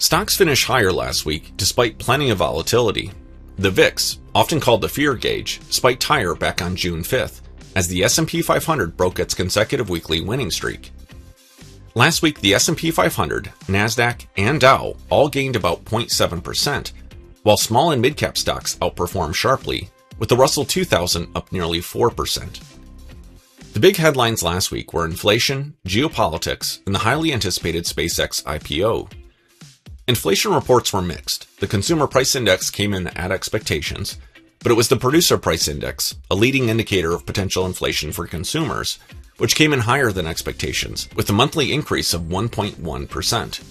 Stocks finished higher last week despite plenty of volatility. The VIX, often called the fear gauge, spiked higher back on June 5th as the S&P 500 broke its consecutive weekly winning streak. Last week, the S&P 500, Nasdaq, and Dow all gained about 0.7%, while small and mid-cap stocks outperformed sharply, with the Russell 2000 up nearly 4%. The big headlines last week were inflation, geopolitics, and the highly anticipated SpaceX IPO. Inflation reports were mixed. The consumer price index came in at expectations, but it was the producer price index, a leading indicator of potential inflation for consumers, which came in higher than expectations, with a monthly increase of 1.1%.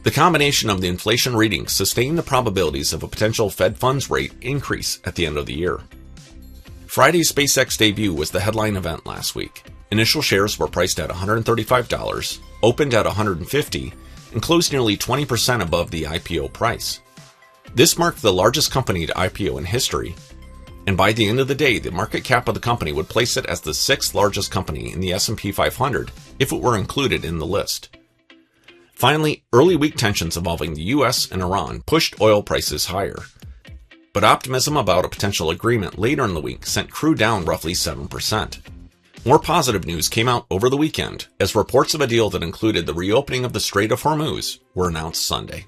The combination of the inflation readings sustained the probabilities of a potential Fed funds rate increase at the end of the year. Friday's SpaceX debut was the headline event last week. Initial shares were priced at $135, opened at $150, and closed nearly 20% above the IPO price. This marked the largest company to IPO in history, and by the end of the day, the market cap of the company would place it as the 6th largest company in the S&P 500 if it were included in the list. Finally, early week tensions involving the US and Iran pushed oil prices higher, but optimism about a potential agreement later in the week sent crude down roughly 7%. More positive news came out over the weekend as reports of a deal that included the reopening of the Strait of Hormuz were announced Sunday.